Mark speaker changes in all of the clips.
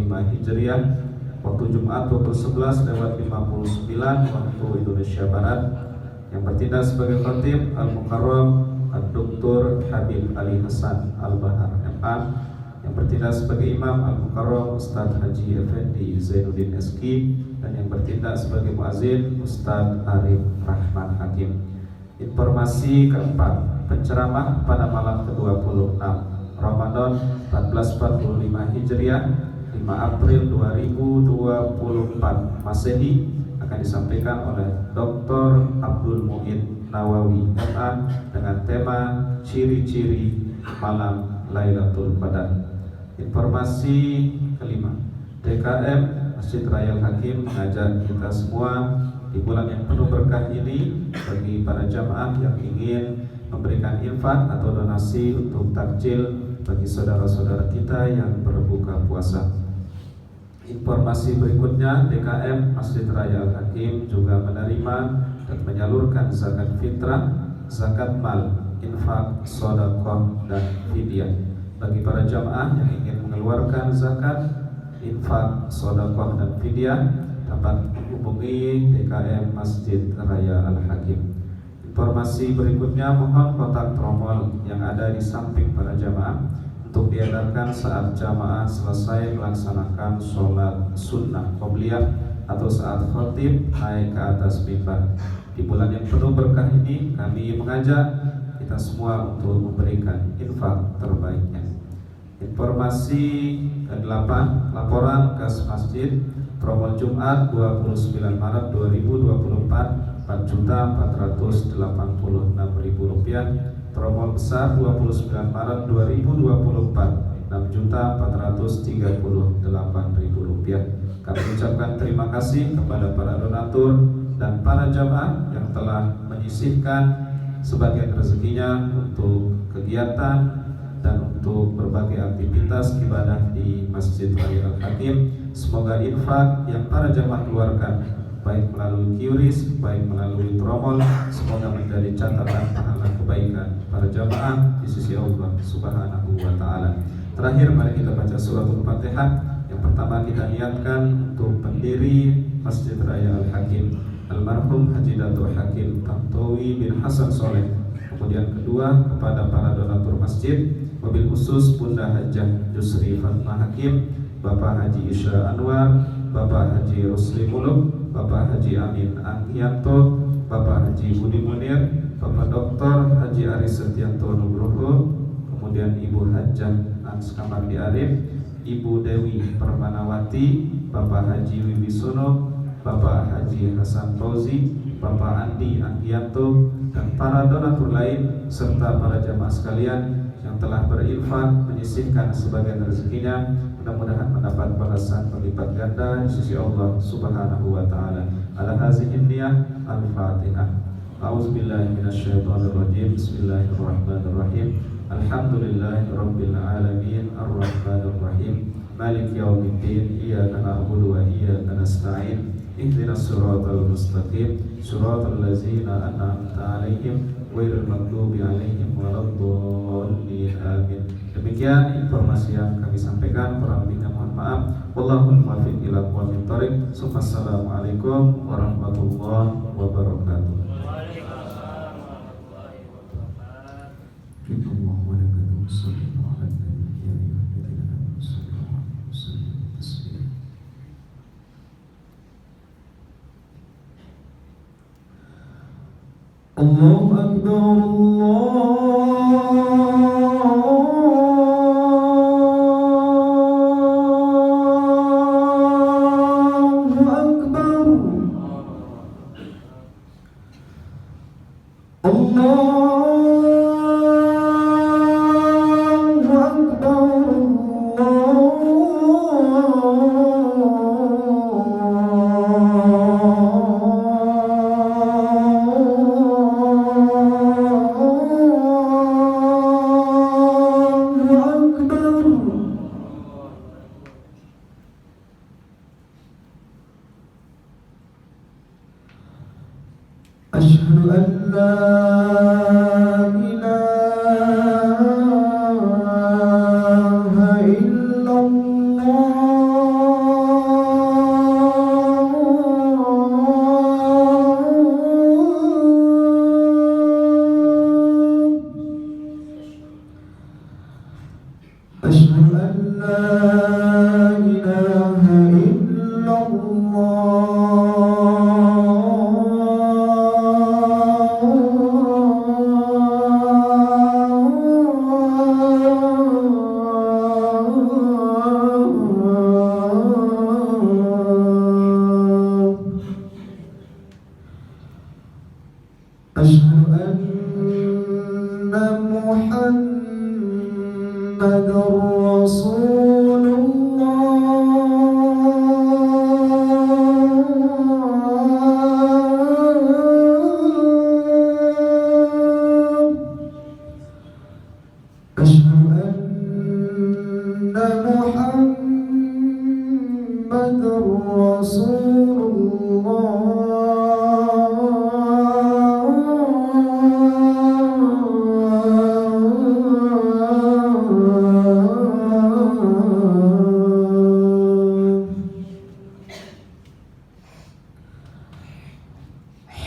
Speaker 1: Hijriah, waktu Jumat pukul 11:59 waktu Indonesia Barat. Yang bertindak sebagai khatib Al-Mukarram Ad-Doktor Habib Ali Hasan Al-Bahar MA. Yang bertindak sebagai imam Al-Mukarram Ustaz Haji Effendi Zainuddin SK. Dan yang bertindak sebagai muazin Ustaz Arif Rahman Hakim. Informasi keempat, penceramah pada malam ke-26 Ramadan 1445 Hijriah 5 April 2024 Masehi akan disampaikan oleh Dr. Abdul Mu'in Nawawi MA dengan tema ciri-ciri malam Lailatul Qadar. Informasi kelima, DKM Masjid Raya Al-Hakim mengajak kita semua di bulan yang penuh berkah ini, bagi para jamaah yang ingin memberikan infak atau donasi untuk takjil bagi saudara-saudara kita yang berbuka puasa. Informasi berikutnya, DKM Masjid Raya Al-Hakim juga menerima dan menyalurkan zakat fitrah, zakat mal, infak, sedekah dan fidyah. Bagi para jamaah yang ingin mengeluarkan zakat, infak, sedekah dan fidyah dapat menghubungi DKM Masjid Raya Al-Hakim. Informasi berikutnya, mohon kotak tromol yang ada di samping para jamaah untuk diedarkan saat jamaah selesai melaksanakan sholat sunnah qobliyah atau saat khatib naik ke atas mimbar. Di bulan yang penuh berkah ini, kami mengajak kita semua untuk memberikan infak terbaiknya. Informasi ke-8, laporan kas masjid Tromol Jumat 29 Maret 2024 Rp4.486.000. Tromol besar 29 Maret 2024 Rp6.438.000. Kami ucapkan terima kasih kepada para donatur dan para jamaah yang telah menyisihkan sebagian rezekinya untuk kegiatan dan untuk berbagai aktivitas ibadah di Masjid Raya Al-Hakim. Semoga infak yang para jamaah keluarkan, baik melalui QRIS, baik melalui tromol, semoga menjadi catatan pahala kebaikan para jamaah di sisi Allah Subhanahu wa Ta'ala. Terakhir, mari kita baca suratul Fatihah. Yang pertama kita niatkan untuk pendiri Masjid Raya Al-Hakim, almarhum Haji Datuk Hakim Tantowi bin Hasan Soleh. Kemudian kedua, kepada para donatur masjid, mobil khusus Bunda Hajah Yusri Fatma Hakim, Bapak Haji Isra Anwar, Bapak Haji Rusli Muluk, Bapak Haji Amin Anghianto, Bapak Haji Budi Munir, Bapak Dr. Haji Aris Setianto Nugroho, kemudian Ibu Hajah Anskamardi Arif, Ibu Dewi Permanawati, Bapak Haji Wibisono, Bapak Haji Hasan Fauzi, Bapak Andi Anghianto, dan para donatur lain serta para jamaah sekalian yang telah berinfak menyisihkan sebagian rezekinya, mudah-mudahan mendapat balasan berlipat ganda di sisi Allah Subhanahu wa Ta'ala. Ala hazihin niyah, al-Fatihah. A'udzubillahi minasyaitonirrajim. Bismillahirrahmanirrahim. Alhamdulillahirabbil alamin, arrahmanirrahim, maliki yaumiddin, iyyaka na'budu wa iyyaka nasta'in. Ihdinas siratal mustaqim, siratal ladzina an'amta 'alaihim ghairil maghdubi 'alaihim waladdallin. Amin. Demikian informasi yang kami sampaikan, kurang lebihnya mohon maaf. Wallahul muwaffiq ila aqwamit thoriq. Assalamualaikum warahmatullahi wabarakatuh. Allahu Akbar, Asyhadu an la ilaha illallah.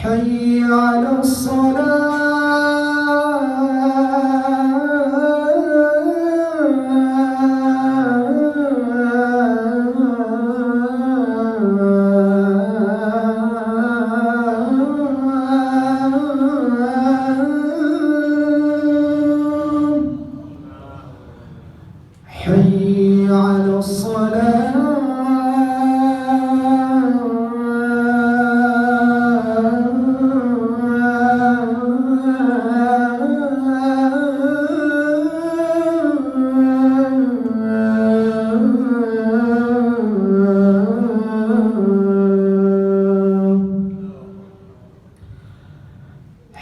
Speaker 2: حي على حي على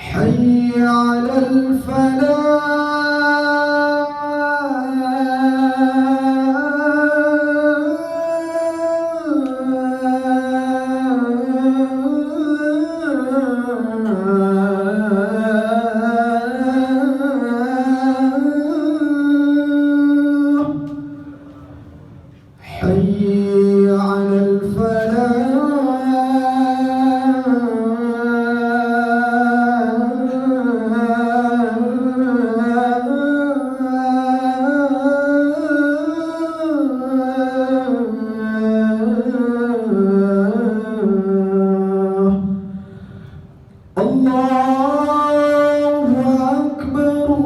Speaker 2: حي على حي على الله أكبر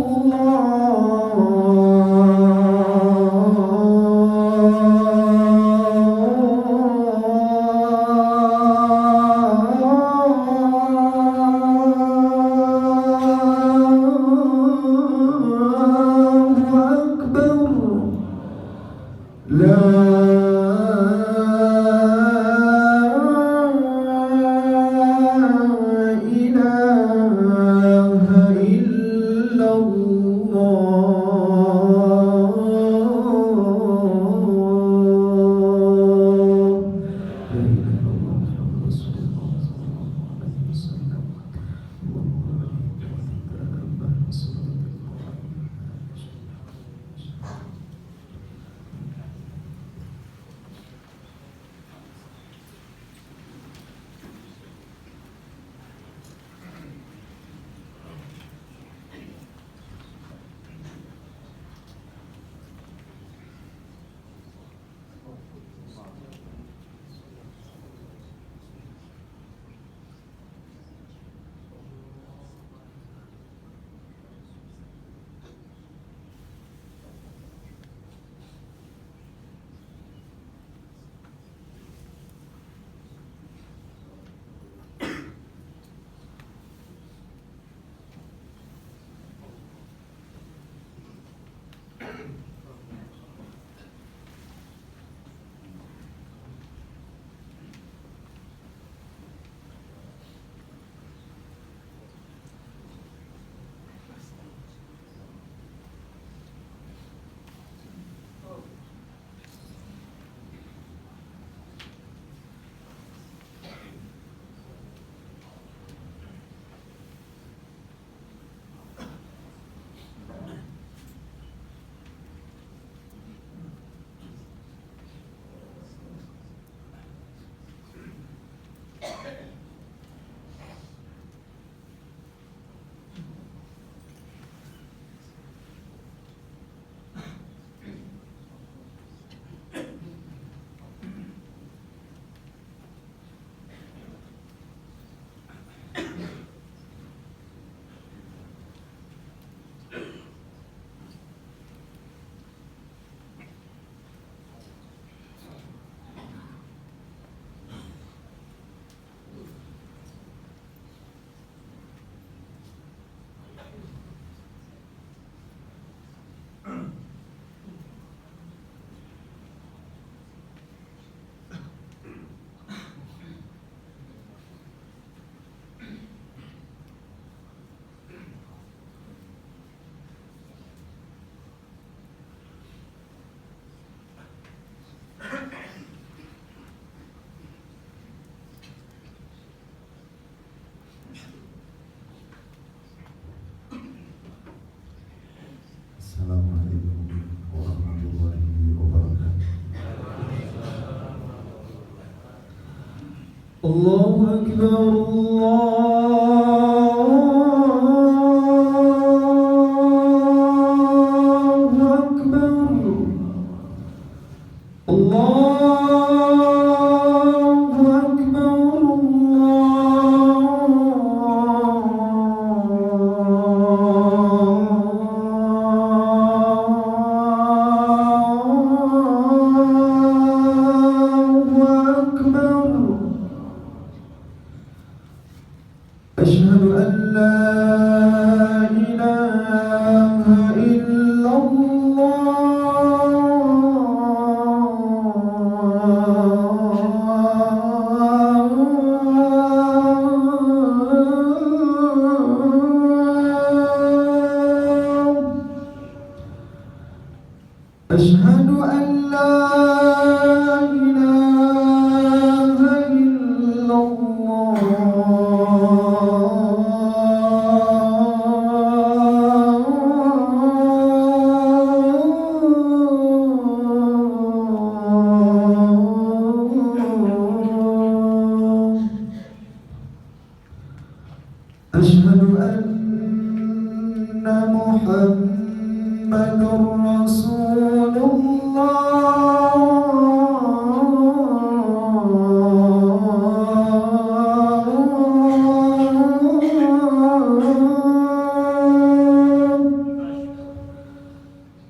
Speaker 2: الله أكبر أشهد أن لا إله إلا الله أشهد أن لا إله إلا الله أشهد أن محمد رسول الله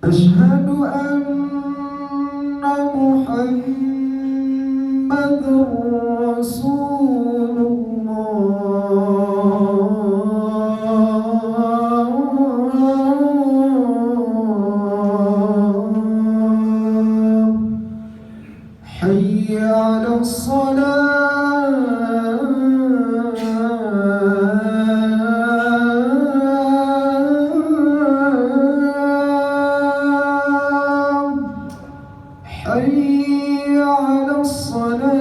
Speaker 2: أشهد أن محمد رسول الله حي على الصلاة حي على الصلاة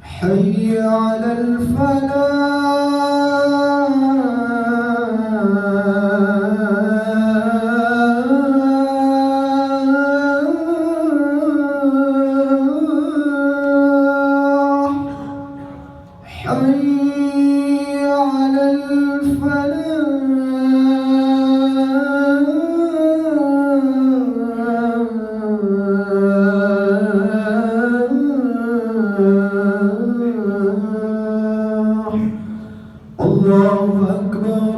Speaker 2: حي على الفلاح حي على الفلاح الله أكبر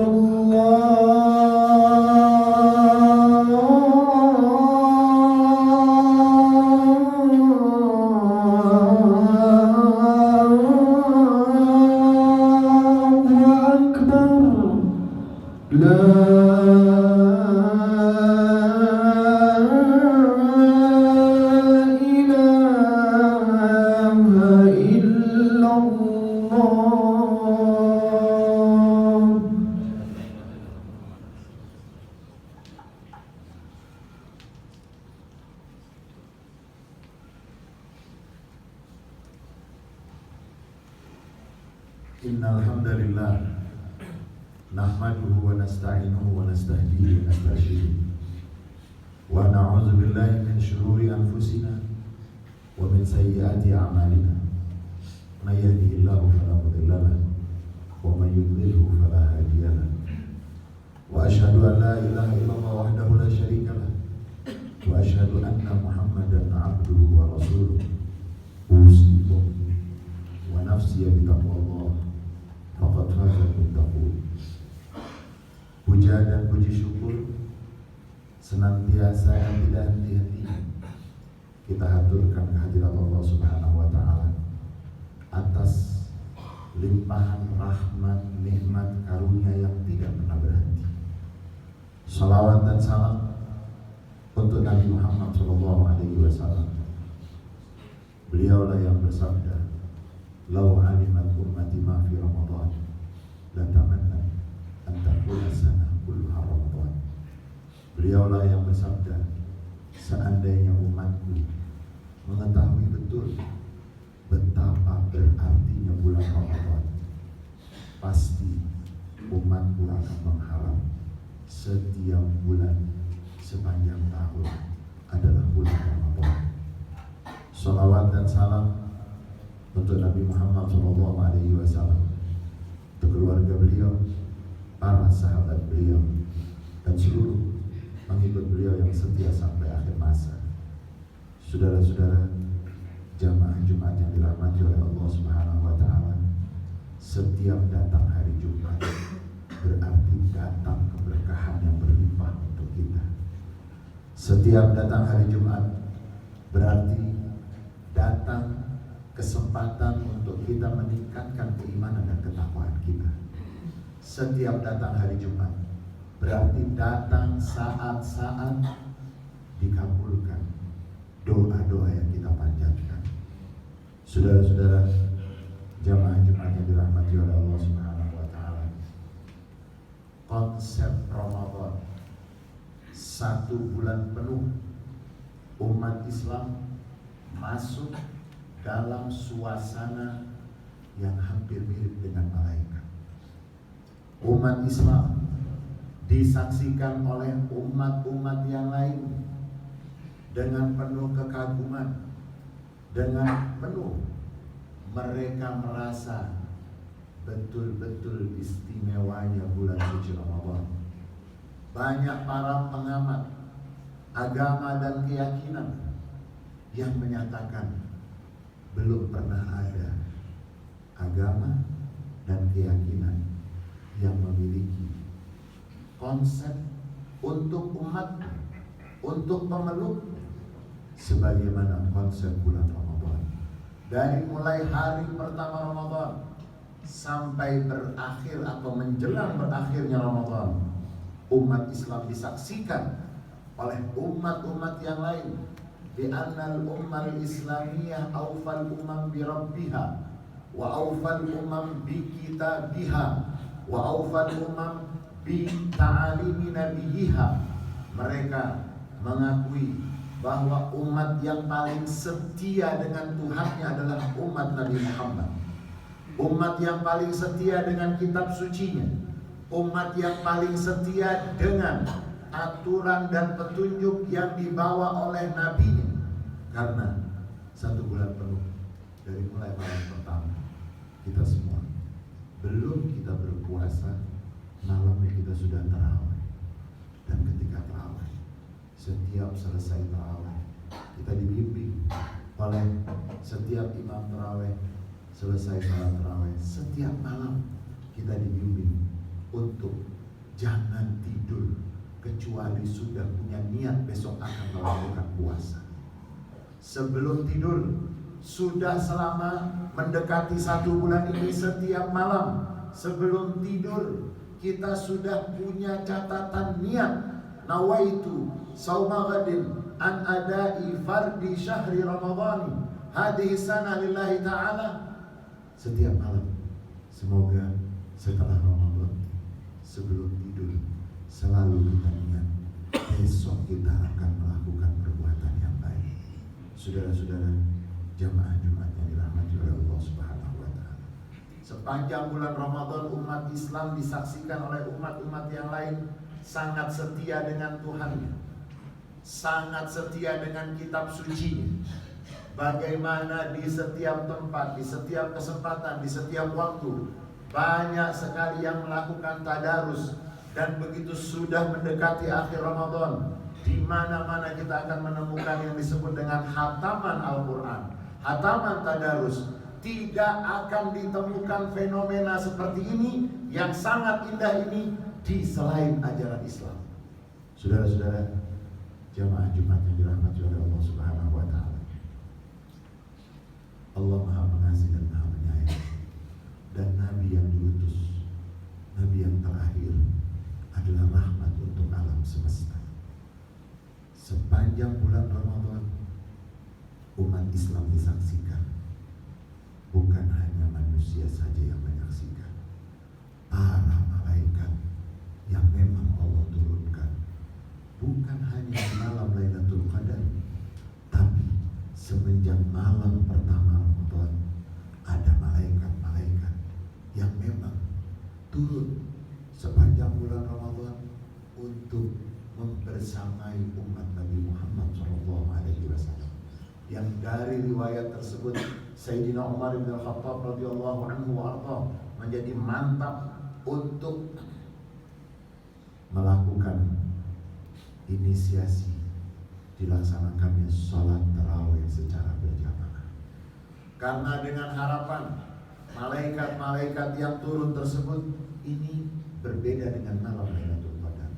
Speaker 2: الله أكبر لا إله إلا الله
Speaker 3: Innal hamdalillah nahmaduhu wa nasta'inuhu wa nastahdihi wa nastaghfiruh wa na'udzu billahi min shururi anfusina wa min sayyiati a'malina may yahdihillahu fala mudilla lahu wa may yudlilhu fala hadiya lahu wa asyhadu an la ilaha illallah wahdahu la syarika lahu wa asyhadu anna Muhammadan 'abduhu wa rasuluh usikum wa nafsi bi taqwallah faqad faza al-muttaqun. Puja dan puji syukur senantiasa dan tidak henti-henti kita haturkan kehadirat Allah Subhanahu wa taala atas limpahan rahmat, nikmat, karunia yang tidak pernah berhenti. Salawat dan salam untuk Nabi Muhammad SAW. Beliaulah yang bersabda, "Lau alimat ummati ma fi Ramadan, la tamanna an takuna sanah kulluha Ramadan." Beliaulah yang bersabda, seandainya umatku mengetahui betul betapa berartinya bulan Ramadan, pasti umatku akan mengharap setiap bulan sepanjang tahun adalah bulan Ramadan. Salawat dan salam untuk Nabi Muhammad SAW, untuk keluarga beliau, para sahabat beliau, dan seluruh pengikut beliau yang setia sampai akhir masa. Saudara-saudara, jamaah Jumat yang dirahmati oleh Allah Subhanahu wa Ta'ala, setiap datang hari Jumat berarti datang keberkahan yang berlimpah untuk kita. Setiap datang hari Jumat berarti datang kesempatan untuk kita meningkatkan keimanan dan ketakwaan kita. Setiap datang hari Jumat berarti datang saat-saat dikabulkan doa-doa yang kita panjatkan. Saudara-saudara, jamaah Jumat yang dirahmati oleh Allah Subhanahu wa Ta'ala, konsep Ramadan 1 bulan penuh umat Islam masuk dalam suasana yang hampir mirip dengan malaikat. Umat Islam disaksikan oleh umat-umat yang lain dengan penuh kekaguman, dengan penuh mereka merasa betul-betul istimewanya bulan suci Ramadan. Banyak para pengamat agama dan keyakinan yang menyatakan belum pernah ada agama dan keyakinan yang memiliki konsep untuk umat, untuk pemeluk sebagaimana konsep bulan Ramadan. Dari mulai hari pertama Ramadan sampai berakhir atau menjelang berakhirnya Ramadan, umat Islam disaksikan oleh umat-umat yang lain bi annal ummal islamiyah awfal umam bi rabbiha wa awfal umam bi kitabiha wa awfal umam bi ta'alimi nabiyiha. Mereka mengakui bahwa umat yang paling setia dengan Tuhannya adalah umat Nabi Muhammad. Umat yang paling setia dengan kitab sucinya, umat yang paling setia dengan aturan dan petunjuk yang dibawa oleh Nabi-Nya. Karena 1 bulan penuh dari mulai malam pertama kita semua belum kita berpuasa, malamnya kita sudah tarawih. Dan ketika tarawih, setiap selesai tarawih kita dibimbing oleh setiap imam tarawih. Selesai salat tarawih, setiap malam kita dibimbing untuk jangan tidur kecuali sudah punya niat besok akan melakukan puasa. Sebelum tidur, sudah selama mendekati 1 bulan ini, setiap malam sebelum tidur kita sudah punya catatan niat, nawaitu sauma ghadin an adai fardi syahri ramadhani hadhihi sana lillahi ta'ala. Setiap malam, semoga setelah Ramadan, sebelum tidur, selalu kita ingat besok kita akan melakukan perbuatan yang baik. Saudara-saudara, jamaah Jumat yang dirahmati oleh Allah Subhanahu wa Ta'ala, sepanjang bulan Ramadan umat Islam disaksikan oleh umat-umat yang lain sangat setia dengan Tuhannya, sangat setia dengan kitab sucinya. Bagaimana di setiap tempat, di setiap kesempatan, di setiap waktu banyak sekali yang melakukan tadarus. Dan begitu sudah mendekati akhir Ramadan, di mana-mana kita akan menemukan yang disebut dengan khataman Al-Quran, khataman tadarus. Tidak akan ditemukan fenomena seperti ini yang sangat indah ini di selain ajaran Islam. Saudara-saudara, jamaah Jumat yang dirahmati oleh Allah Subhanahu wa Ta'ala, Allah Maha Pengasih dan Maha Penyayang, dan Nabi yang diutus, Nabi yang terakhir, adalah rahmat untuk alam semesta. Sepanjang bulan Ramadan, umat Islam disaksikan, bukan hanya manusia saja yang menyaksikan, para malaikat yang memang Allah turunkan, bukan hanya malam Lailatul Qadar, tapi semenjak malam pertama Ramadan ada malaikat-malaikat yang memang turun untuk membersamai umat Nabi Muhammad SAW. Yang dari riwayat tersebut Sayyidina Umar bin Khattab radhiyallahu anhu warḍah menjadi mantap untuk melakukan inisiasi dilaksanakannya sholat tarawih secara berjamaah. Karena dengan harapan malaikat-malaikat yang turun tersebut ini berbeda dengan malam Lailatul Qadar.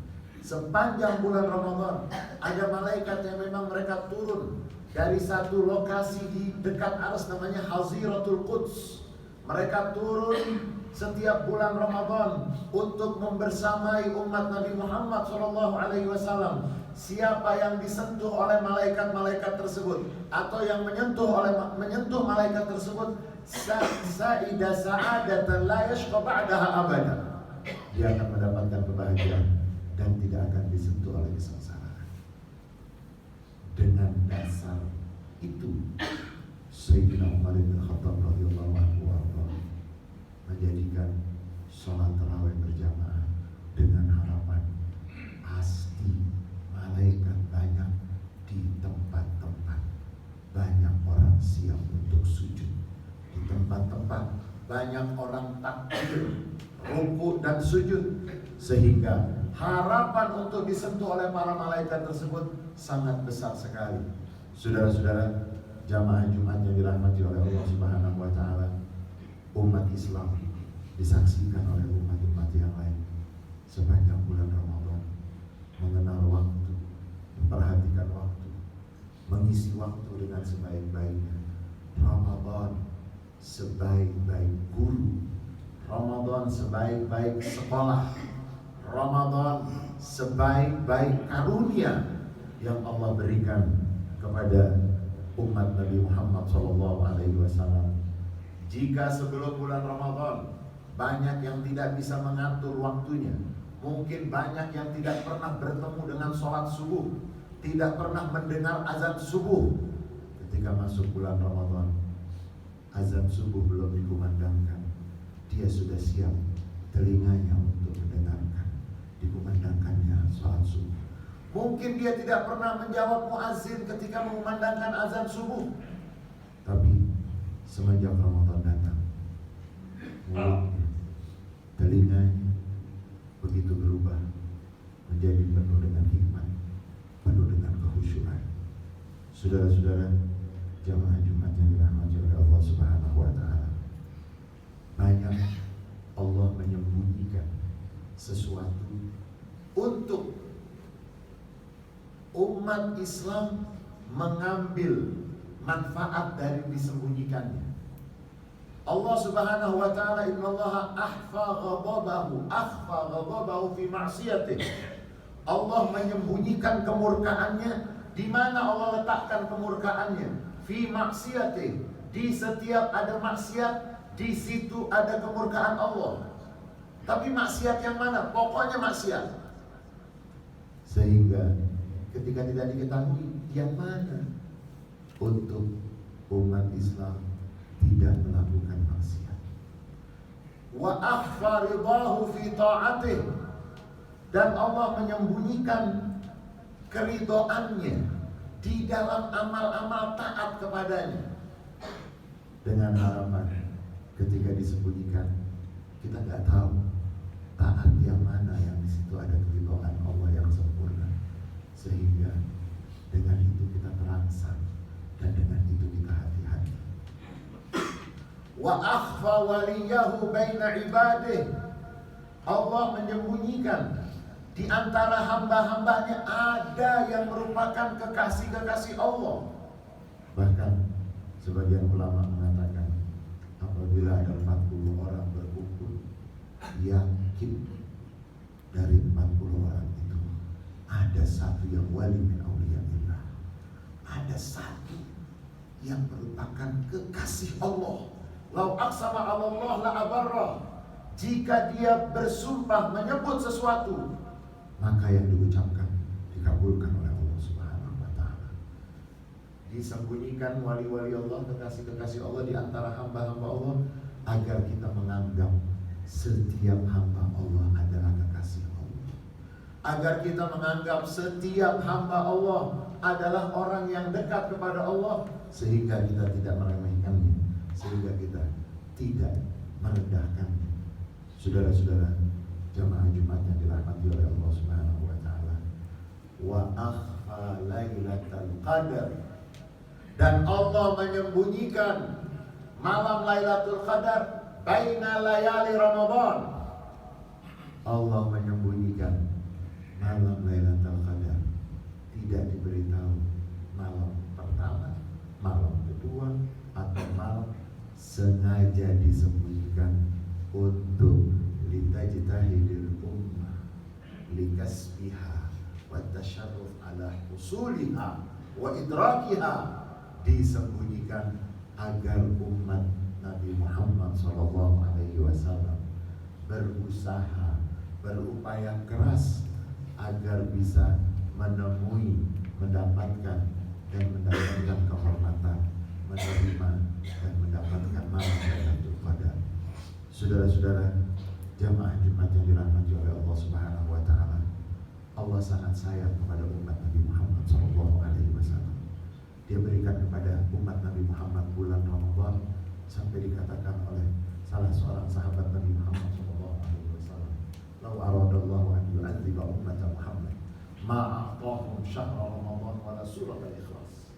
Speaker 3: Sepanjang bulan Ramadan ada malaikat yang memang mereka turun dari satu lokasi di dekat Arsy namanya Haziratul Quds. Mereka turun setiap bulan Ramadan untuk membersamai umat Nabi Muhammad SAW. Siapa yang disentuh oleh malaikat-malaikat tersebut atau yang menyentuh malaikat tersebut, sa'ida sa'adatan la yashqa ba'daha abada, dia akan mendapatkan kebahagiaan dan tidak akan disentuh oleh kesengsaraan. Dengan dasar itu Sayyidina Umar bin Khattab radhiyallahu anhu menjadikan sholat tarawih berjamaah dengan harapan pasti malaikat banyak di tempat-tempat, banyak orang siap untuk sujud di tempat-tempat, banyak orang takbir, rukuk dan sujud, sehingga harapan untuk disentuh oleh para malaikat tersebut sangat besar sekali. Saudara-saudara jamaah Jumat yang dirahmati oleh Allah Subhanahu wa taala, umat Islam disaksikan oleh umat-umat yang lain sepanjang bulan Ramadan mengenal waktu, memperhatikan waktu, mengisi waktu dengan sebaik-baiknya. Ramadan sebaik-baik guru, Ramadan sebaik-baik sekolah, Ramadan sebaik-baik karunia yang Allah berikan kepada umat Nabi Muhammad SAW. Jika sebelum bulan Ramadan banyak yang tidak bisa mengatur waktunya, mungkin banyak yang tidak pernah bertemu dengan sholat subuh, tidak pernah mendengar azan subuh. Ketika masuk bulan Ramadan, azan subuh belum dikumandangkan, dia sudah siap telinganya untuk mendengarkan dikumandangkannya sholat subuh. Mungkin dia tidak pernah menjawab muazzin ketika mengumandangkan azan subuh, tapi semenjak Ramadan datang, mulutnya, telinganya begitu berubah menjadi penuh dengan hikmat, penuh dengan kehusyuan. Saudara-saudara jamaah Jumat yang dirahmati oleh Allah Subhanahu wa taala, banyak Allah menyembunyikan sesuatu untuk umat Islam mengambil manfaat dari disembunyikannya. Allah Subhanahu wa taala, innallaha akhfa ghadabahu fi ma'siyatih. Allah menyembunyikan kemurkaannya. Di mana Allah letakkan kemurkaannya? Fi ma'siyatih. Di setiap ada maksiat, di situ ada kemurkaan Allah. Tapi maksiat yang mana? Pokoknya maksiat. Sehingga ketika tidak diketahui yang mana untuk umat Islam tidak melakukan maksiat. Wa akhfa ridahu fi ta'atih, dan Allah menyembunyikan keridhaannya di dalam amal-amal taat kepadanya, dengan harapan ketika disembunyikan kita nggak tahu taat yang mana yang di situ ada keridhaan Allah yang sempurna, sehingga dengan itu kita terangsang dan dengan itu kita hati-hati. Wa akhfa waliyahu baina ibadih, Allah menyembunyikan di antara hamba-hambanya ada yang merupakan kekasih-kekasih Allah. Bahkan sebagian ulama mengatakan apabila ada 40 orang berkumpul, yakin dari 40 orang itu ada satu yang wali min awliyaillah, ada satu yang merupakan kekasih Allah. Lau aqsama 'ala Allah la abarra, jika dia bersumpah menyebut sesuatu, maka yang diucapkan dikabulkan oleh Allah Subhanahu wa taala. Disembunyikan wali-wali Allah, kekasih-kekasih Allah di antara hamba-hamba Allah, agar kita menganggap setiap hamba Allah adalah kekasih Allah, agar kita menganggap setiap hamba Allah adalah orang yang dekat kepada Allah, sehingga kita tidak meremehkannya, sehingga kita tidak merendahkannya. Saudara-saudara jamaah Jumat yang dirahmati oleh Allah Subhanahu wa taala, wa akhfa lailatul qadar, dan Allah menyembunyikan malam Lailatul Qadar baina layali Ramadan. Allah menyembunyikan malam Lailatul Qadar, tidak diberitahu malam pertama, malam kedua, atau malam, sengaja disembunyikan untuk litajtahidil ummah likasbiha wa tasyarruf ala husuliha wa idrakiha, disembunyikan agar umat Nabi Muhammad SAW berusaha, berupaya keras agar bisa menemui, mendapatkan dan mendapatkan kehormatan, menerima dan mendapatkan malam Lailatul Qadar. Saudara-saudara jamaah Jumat yang dirahmati oleh Allah Subhanahu wa taala, Allah sangat sayang kepada umat Nabi Muhammad SAW. Dia berikan kepada umat Nabi Muhammad bulan Ramadan sampai dikatakan oleh salah seorang sahabat Nabi Muhammad SAW, "Lau aradallahu an yu'adziba ummata Muhammad ma a'tahum syahra Ramadan wala surat al-Ikhlas."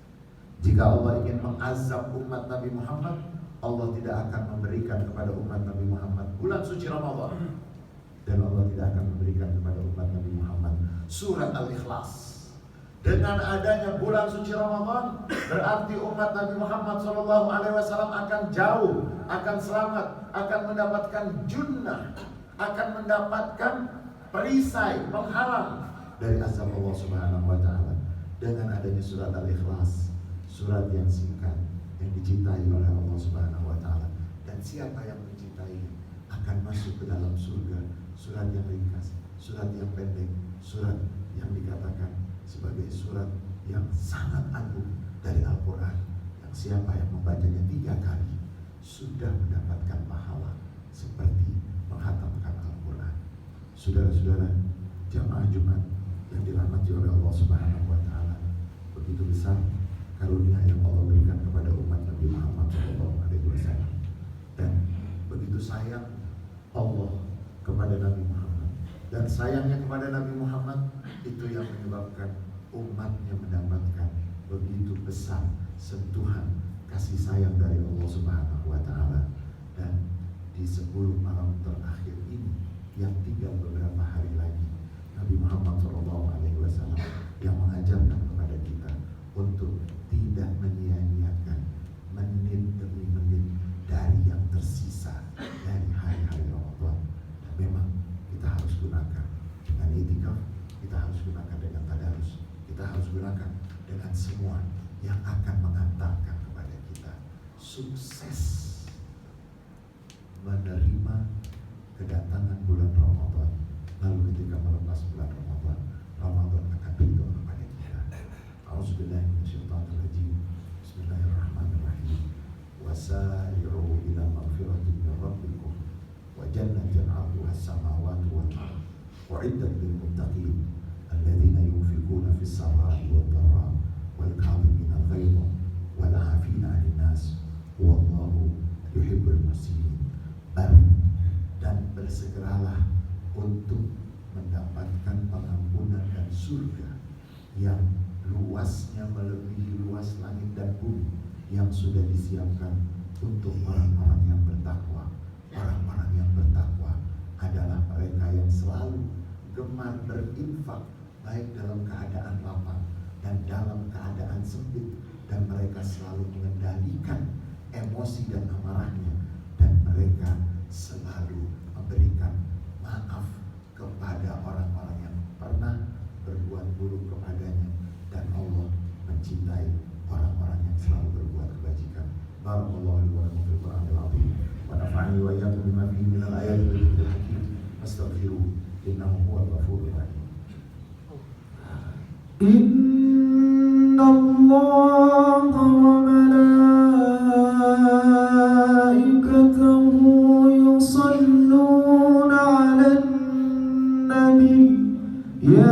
Speaker 3: Jika Allah ingin mengazab umat Nabi Muhammad, Allah tidak akan memberikan kepada umat Nabi Muhammad bulan suci Ramadan, dan Allah tidak akan memberikan kepada umat Nabi Muhammad surat Al-Ikhlas. Dengan adanya bulan suci Ramadan, berarti umat Nabi Muhammad SAW akan jauh, akan selamat, akan mendapatkan junnah, akan mendapatkan perisai penghalang dari azab Allah Subhanahu wa taala. Dengan adanya surat Al-Ikhlas, surat yang singkat yang dicintai oleh Allah Subhanahu wa taala, dan siapa yang mencintai akan masuk ke dalam surga. Surat yang ringkas, surat yang pendek, surat yang dikatakan sebagai surat yang sangat agung dari Al-Quran, yang siapa yang membacanya 3 kali sudah mendapatkan pahala seperti menghatamkan Al-Quran. Saudara-saudara jamaah Jumat yang dirahmati oleh Allah Subhanahu wa taala, begitu besar karunia yang Allah berikan kepada umat Nabi Muhammad SAW, dan begitu sayang Allah kepada Nabi Muhammad, dan sayangnya kepada Nabi Muhammad itu yang menyebabkan umatnya mendapatkan begitu besar sentuhan kasih sayang dari Allah Subhanahu wa taala. Dan di 10 malam terakhir ini yang tinggal beberapa hari lagi, Nabi Muhammad SAW yang mengajarkan kepada kita untuk tidak menyia-nyiakan menit demi menit dari yang tersisa dari hari-hari Ramadan. Dan memang kita harus gunakan dengan itikaf, kita harus gunakan dengan tadarus, kita harus gunakan dengan semua yang akan mengantarkan kepada kita sukses menerima kedatangan bulan Ramadan. Lalu ketika melepas bulan Ramadan, Ramadan akan ridho kepada kita. A'udzubillahi minasyaitonirrajim. Bismillahirrahmanirrahim. Wasari'u ila maghfiratin min rabbikum wa jannatin 'arduha as-samawati wal ardh u'iddat lil muttaqin alladzina yunfiquna fis sarra'i wad dharra wal kadhimina al-ghayza wal 'afina 'anil nas wallahu yuhibbul muhsinin. Dan bersegeralah untuk mendapatkan pengampunan dan surga yang luasnya melebihi luas langit dan bumi, yang sudah disiapkan untuk orang-orang yang bertakwa. Orang-orang yang bertakwa adalah mereka yang selalu gemar berinfak, baik dalam keadaan lapang dan dalam keadaan sempit, dan mereka selalu mengendalikan emosi dan amarahnya, dan mereka selalu memberikan maaf kepada orang-orang yang pernah berbuat buruk kepadanya, dan Allah mencintai orang-orang yang selalu berbuat kebajikan. Barakallahu li wa lakum fil Qur'anil azim wa nafa'ani wa iyyakum bima fihi minal ayati wal dhikril hakim. Astaghfiruh innahu huwal ghafurur rahim.
Speaker 2: Inna Allah wa malaikatahu yusalluna 'alan nabi ya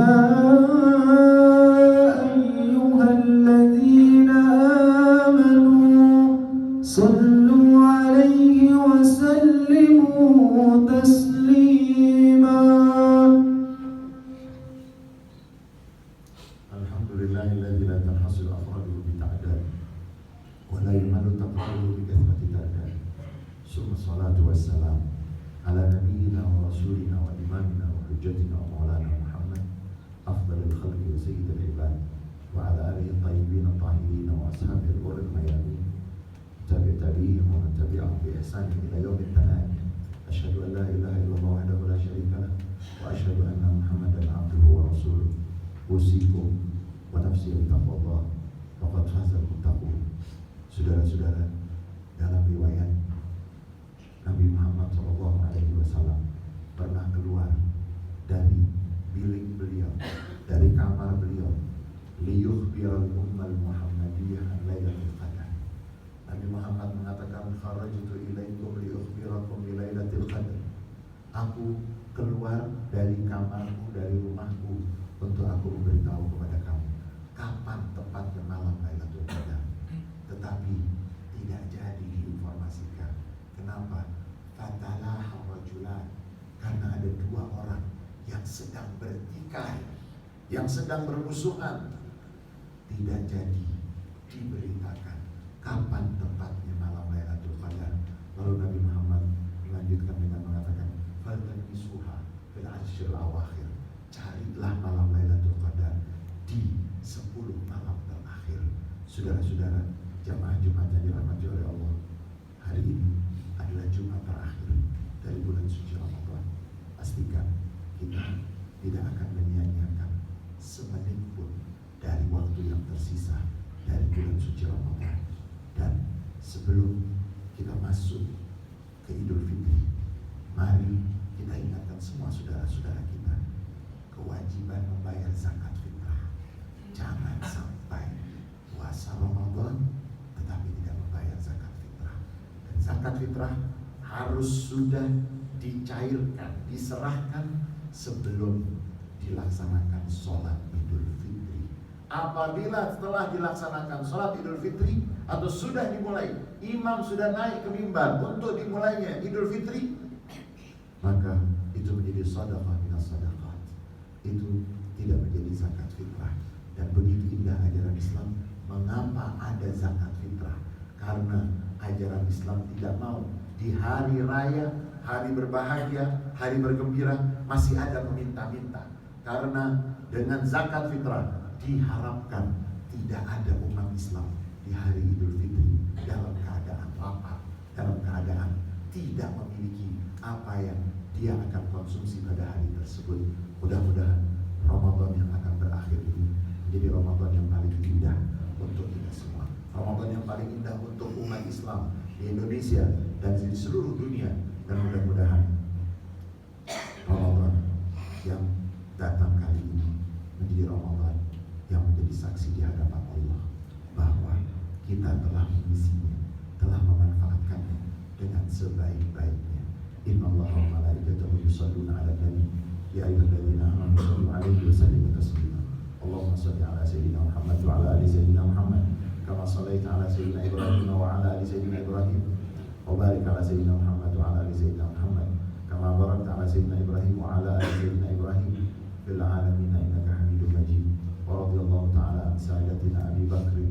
Speaker 2: وسلموا تسليما.
Speaker 3: Alhamdulillahilladzi la tanhasir afraduhu bita'dad wa la yumallu taqaluhu bi kathrati ta'dad. Summa salatu wassalam ala nabiyyina wa rasulina wa imamina wa hujjatina wa maulana Muhammad afdalil khalqi wa sayyidil ibad wa ala alihi at-tayyibin at-tahirin wa ashabihi al-ghurril mayamin tabi'ihim wa man tabi'ahum bi ihsan ila yaumit tanad. Asyhadu an la ilaha illallah wahdahu la syarika lah wa asyhadu anna Muhammadan abduhu wa rasuluh. Usikum wa nafsi bittaqwallah faqad fazal muttaqun. Saudara-saudara, dalam riwayat Nabi Muhammad SAW pernah keluar dari bilik beliau, dari kamar beliau, liyukhbiral ummal Muhammadiyah an lailatul qadar. Nabi Muhammad mengatakan, kharajtu ilaikum liyukhbirakum bi lailatul qadar. Aku keluar dari kamarku, dari rumahku, untuk aku memberitahu kepada kamu kapan tepatnya malam Lailatul Qadar. Tetapi tidak jadi diinformasikan. Kenapa? Fatalah rajulan, karena ada dua orang yang sedang bertikai, yang sedang bermusuhan. Tidak jadi diberitakan kapan tepatnya malam Lailatul Qadar. Lalu Nabi Muhammad melanjutkan dengan mengatakan, faltanisuha fil ashril awakhir. Carilah malam Lailatul Qadar di 10 malam terakhir. Saudara-saudara, jamaah Jumat yang dirahmati oleh Allah, hari ini adalah Jumat terakhir dari bulan suci Ramadan. Pastikan kita tidak akan menyia-nyiakan semenit pun dari waktu yang tersisa dari bulan suci Ramadan. Dan sebelum kita masuk ke Idul Fitri, mari kita ingatkan semua saudara-saudara kita kewajiban membayar zakat fitrah. Jangan sampai puasa Ramadan tetapi tidak membayar zakat fitrah. Dan zakat fitrah harus sudah dicairkan, diserahkan sebelum dilaksanakan sholat Idul Fitri. Apabila setelah dilaksanakan sholat Idul Fitri atau sudah dimulai, imam sudah naik ke mimbar untuk dimulainya Idul Fitri, maka itu menjadi sedekah minas sedekah. Itu tidak menjadi zakat fitrah. Dan begitu indah ajaran Islam. Mengapa ada zakat fitrah? Karena ajaran Islam tidak mau di hari raya, hari berbahagia, hari bergembira masih ada meminta-minta. Karena dengan zakat fitrah diharapkan tidak ada umat Islam di hari Idul Fitri dalam keadaan lapar, dalam keadaan tidak memiliki apa yang dia akan konsumsi pada hari tersebut. Mudah-mudahan Ramadan yang akan berakhir ini menjadi Ramadan yang paling indah untuk kita semua. Ramadan yang paling indah untuk umat Islam di Indonesia dan di seluruh dunia. Dan mudah-mudahan Ramadan yang datang kali ini menjadi Ramadan yang menjadi saksi di hadapan Allah bahwa kita telah mengisinya, telah memanfaatkannya dengan sebaik-baiknya. Innallaha wa malaikatahu yusholluna 'alan nabi ya ayyuhalladzina amanu shallu 'alaihi wa sallimu taslima. Allahumma shalli 'ala sayyidina Muhammad wa 'ala ali sayyidina Muhammad kama shallaita 'ala sayyidina Ibrahim wa 'ala ali sayyidina Ibrahim wa barik 'ala sayyidina Muhammad wa 'ala ali sayyidina Muhammad kama barakta 'ala sayyidina Ibrahim wa 'ala ali sayyidina Ibrahim fil 'alamin innaka Hamidum Majid. Wa radhiyallahu ta'ala an sayyidatina Abi Bakr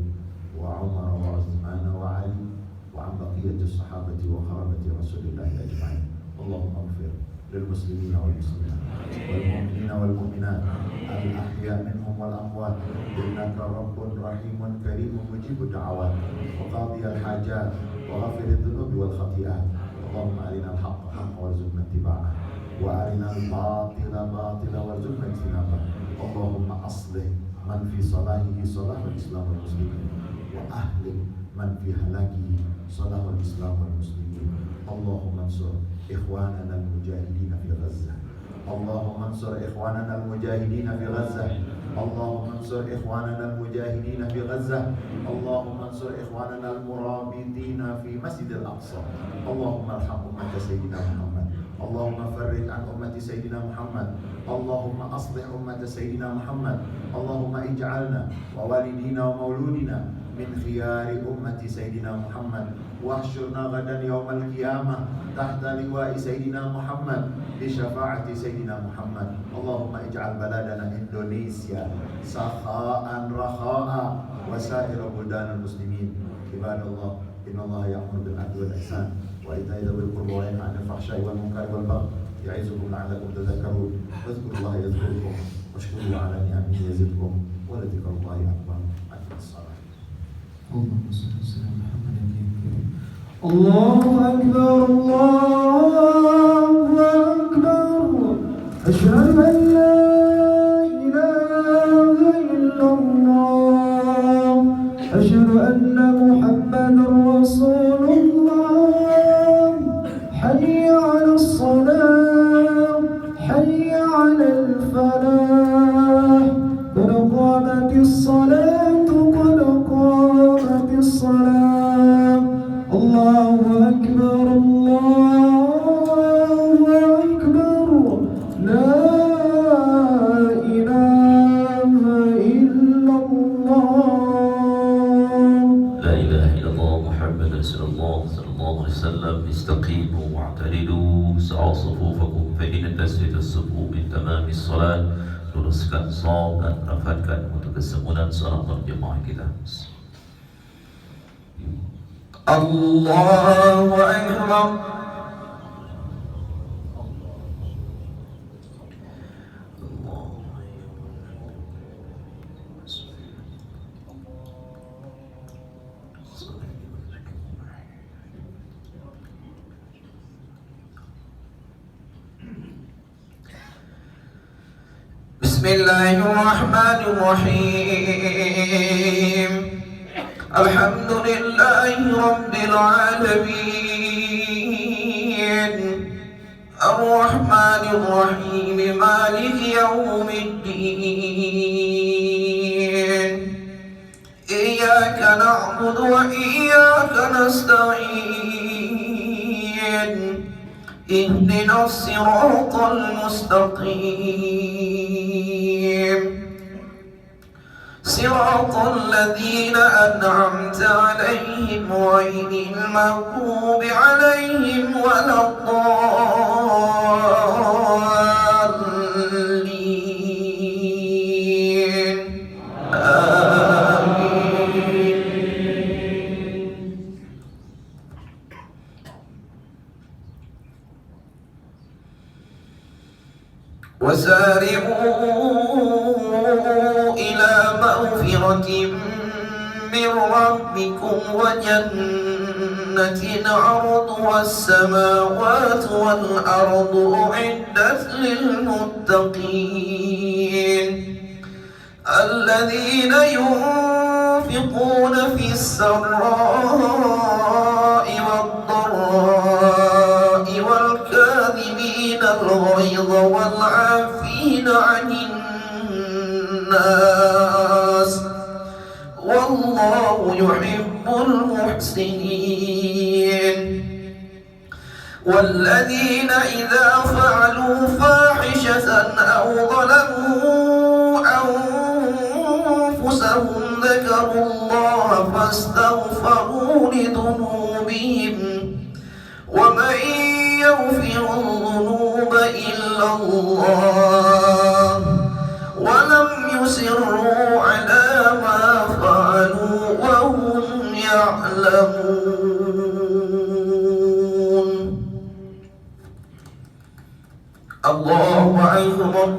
Speaker 3: wa Umar wa Uthman wa Ali wa an baqiyati sahabati wa kharabati Rasulillah ajma'in. Allahumma ighfir lil muslimin wal muslimat wal mu'minina wal mu'minat al ahya minhum wal amwat innaka rabbun rahimun karimun mujibud da'awat wa qadi al hajat wa ghafir adh-dhunubi wal khati'at. Allahumma arina al haqqa haqqan warzuqna ittiba'ah wa arina al batila batila warzuqna ijtinabah. Allahumma aslih man fi salahihi salahul islam wal muslimin wa ahlik man fi halakihi salahul islam wal muslimin. Allahumma ansur ikhwanana al-mujahidin fi Gaza. Allahumma ansur ikhwanana al-mujahidin fi Gaza. Allahumma ansur ikhwanana al-mujahidin fi Gaza. Allahumma ansur ikhwanana al-murabitin fi Masjid al-Aqsa. Allahumma arham ummat Sayyidina Muhammad. Allahumma farrij an ummati Sayyidina Muhammad. Allahumma aslih ummat Sayyidina Muhammad. Allahumma ij'alna wa walidina wa mauludina من خيار أمة سيدنا محمد واحشرنا غدا يوم القيامة تحت لواء سيدنا محمد بشفاعة سيدنا محمد. اللهم اجعل بلدنا إندونيسيا سخاء رخاء وسائر بلدان المسلمين. عباد الله إن الله يأمر بالعدل والإحسان وإيتاء ذوي القربى وينهى عن الفحشاء والمنكر والبغي يعظكم لعلكم تذكرون. اذكروا الله يذكركم واشكروا على نعمه يزدكم ولذكر الله أكبر. أقم الصلاة.
Speaker 2: اللهم صل وسلم على محمد الكريم. الله أكبر الله أكبر أشهد أن لا إله إلا الله أشهد أن محمدا رسول الله. حي على الصلاة حي على الفلاح قد قامت الصلاة قد قامت الصلاة. الله أكبر الله أكبر لا إله إلا الله.
Speaker 4: لا إله إلا الله محمد رسول الله صلى الله عليه وسلم. استقيموا واعتدلوا سعوا صفوفكم فإن تسوية الصفوف من تمام الصلاة. Luruskan shaf dan rapatkan untuk kesembuhan salat berjemaah kita.
Speaker 2: Allahu Akbar. Bismillahirrahmanirrahim. Alhamdulillahi Rabbil Alamin Ar-Rahmanir-Rahim Maliki Yawmiddin. Iyyaka na'budu wa iyyaka nasta'in. Ihdinas siratal mustaqim. صراط الذين أنعمت عليهم غير المغضوب عليهم ولا الضالين. آمين. وسارعوا إلى مغفرة من ربكم وجنة عرضها السماوات والأرض أعدت للمتقين الذين ينفقون في السراء والضراء والكاظمين الغيظ والعافين عن الناس والله يحب المحسنين. والذين إذا فعلوا فاحشة أو ظلموا أنفسهم ذكروا الله فاستغفروا لذنوبهم ومن يغفر الذنوب إلا الله ولم يصروا على ما فعلوا وهم يعلمون. الله أكبر.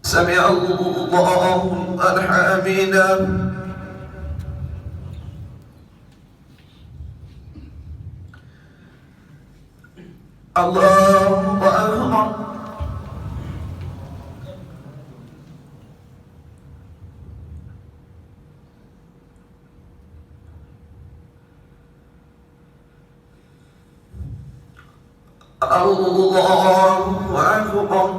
Speaker 2: سمع الله لمن حمده. الله أكبر. الله أكبر.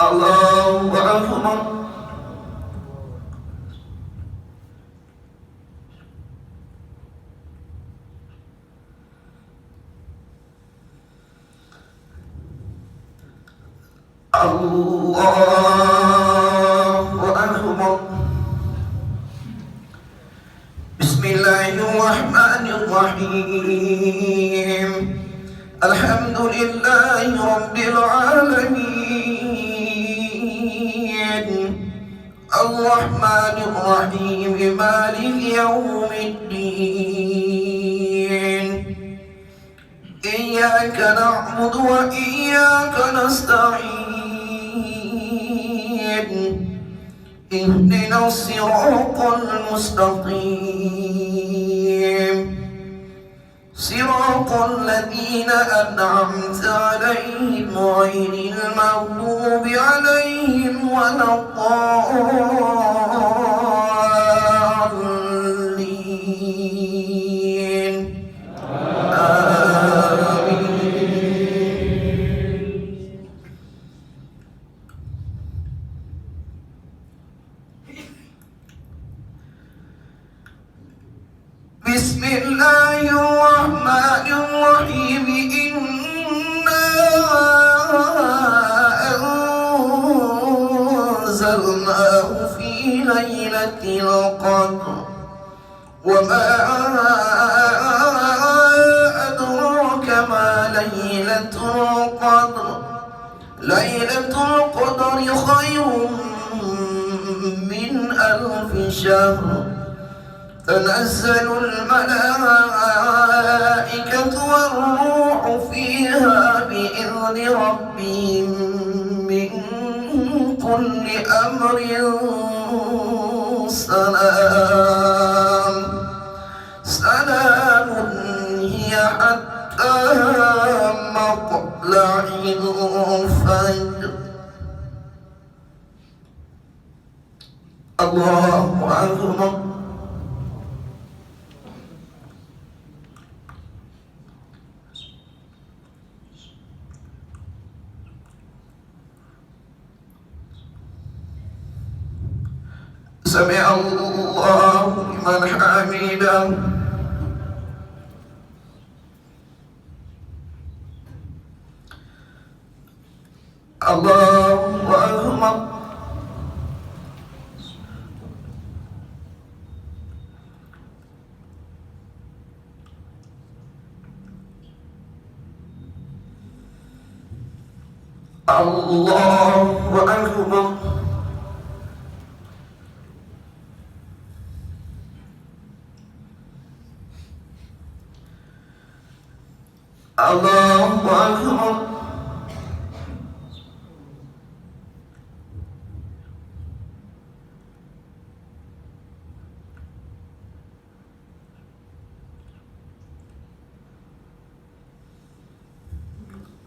Speaker 2: الله أكبر. الله أكبر. بسم الله الرحمن الرحيم. الحمد لله رب العالمين الرحمن الرحيم مالك يوم الدين. إياك نعبد وإياك نستعين. اهدنا الصراط المستقيم صراط الذين أنعمت عليهم غير المغضوب عليهم ولا الضالين. بسم الله الرحمن الرحيم. إنا أنزلناه في ليلة القدر وما أدراك ما ليلة القدر. ليلة القدر خير من 1000 شهر. تنزل الملائكة والروح فيها بإذن ربهم من كل أمر. سلام هي حتى مطلع الفجر. الله أكبر. سمع الله لمن حمده. الله أكبر. الله أكبر.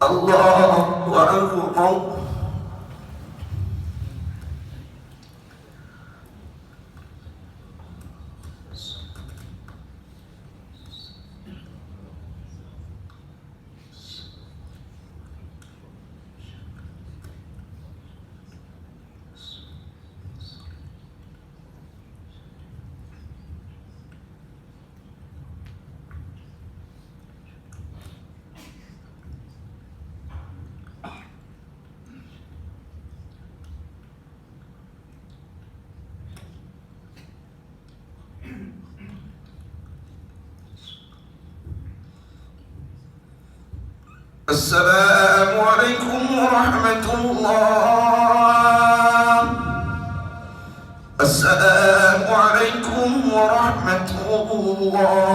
Speaker 2: الله أكبر. الله أكبر. السلام عليكم ورحمة الله. السلام عليكم ورحمة الله.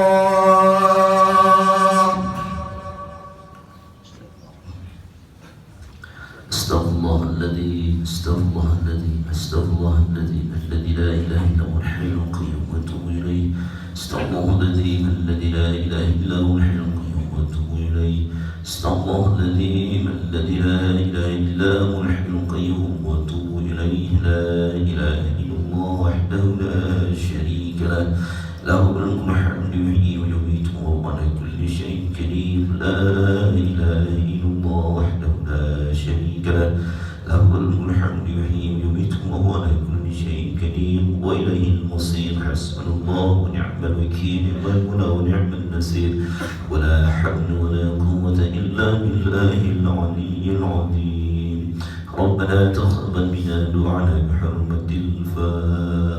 Speaker 4: استغفر الله الذي لا إله إلا هو الحي القيوم وأتوب إليه. استغفر الله الذي لا إله إلا هو الحي القيوم وأتوب إليه. استغفر الله الذي لا إله إلا هو الحي القيوم وأتوب إليه. لا إله إلا الله وحده لا شريك له له الملك والحمد يحيي ويميت وهو على كل شيء قدير. لا إله إلا الله وحده لا شريك له له الملك الحمد يحيي ويميت وهو على كل شيء قدير وإليه المصير حسبنا الله ونعم الوكيل نعم المولى ونعم النصير ولا حول ولا قوة إلا بالله العلي العظيم ربنا تقبل منا دعانا بحرمة الفاتحة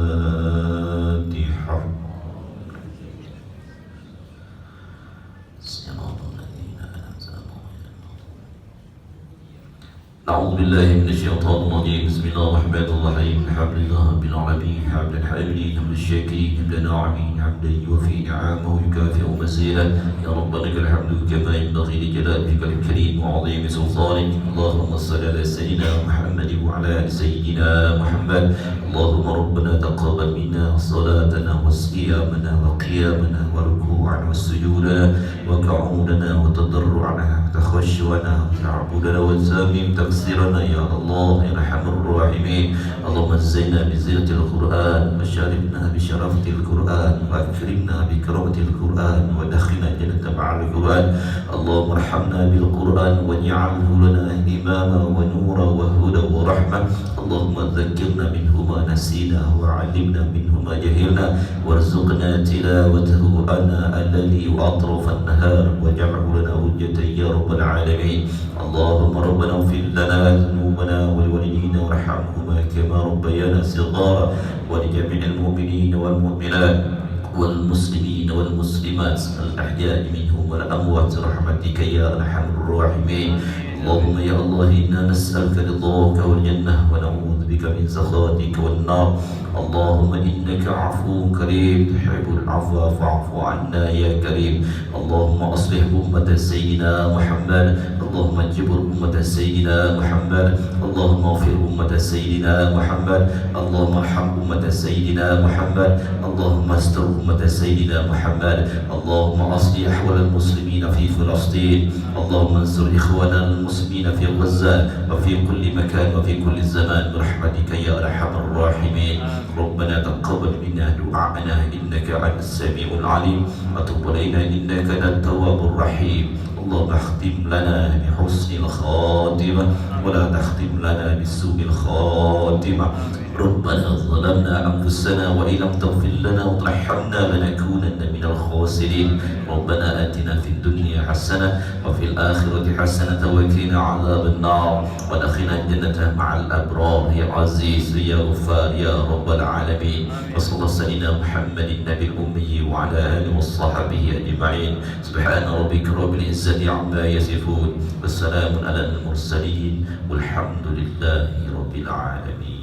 Speaker 4: أعوذ بالله من الشيطان الرجيم بسم الله الرحمن الرحيم الحمد لله رب العالمين حمد الحامدين حمد الشاكرين حمد الناعمين حمدا يوفي نعمه ويكافئ مزيدا يا رب لك الحمد كما ينبغي لجلالك الكريم وعظيم سلطانك اللهم صل على سيدنا محمد وعلى آل سيدنا محمد اللهم ربنا تقبل منا صلاتنا وصيامنا وقيامنا وركوعنا وسجودنا وقعودنا وتضرعنا وتخشعنا وتعبدنا وتساميم تقصيرنا يا الله يا ارحم الراحمين اللهم زينا بزينة القرآن وشاركنا بشرفة القرآن واكرمنا بكرامة القرآن ودخلنا جنة مع القرآن اللهم ارحمنا بالقرآن واجعله لنا إماما ونورا وهدى ورحمة اللهم ذكرنا منه ما نسينا وعلمنا منه ما جهلنا وارزقنا تلاوته آناء الليل وأطراف النهار واجعله لنا حجة يا رب العالمين اللهم ربنا اغفر لنا ذنوبنا ولوالدينا وارحمهما كما ربيانا صغارا ولجميع المؤمنين والمؤمنات والمسلمين والمسلمات الأحياء منهم والأموات برحمتك يا أرحم الراحمين اللهم يا الله إنا نسألك رضاك والجنة ونعوذ بك من سخطك والنار اللهم إنك عفو كريم تحب العفو فاعف عنا يا كريم اللهم أصلح أمة سيدنا محمد اللهم اجبر أمة سيدنا محمد اللهم اغفر أمة سيدنا محمد اللهم ارحم أمة سيدنا محمد اللهم استر أمة سيدنا محمد اللهم أصلح أحوال المسلمين في فلسطين اللهم انصر إخواننا المسلمين في غزة وفي كل مكان وفي كل زمان برحمتك يا أرحم الراحمين ربنا تقبل منا دعاءنا إنك أنت السميع العليم وتب علينا إنك أنت التواب الرحيم اللهم اختم لنا بحسن الخاتمة ولا تختم لنا بسوء الخاتمة ربنا ظلمنا أنفسنا وإن لم تغفر لنا وترحمنا لنكونن من الخاسرين ربنا آتنا في الدنيا حسنة وفي الآخرة حسنة وقنا عذاب النار وادخلنا الجنة مع الأبرار يا عزيز يا غفار يا رب العالمين وصلى الله سيدنا محمد النبي الأمي وعلى آله وصحبه أجمعين سبحان ربك رب العزة عما يصفون والسلام على المرسلين والحمد لله رب العالمين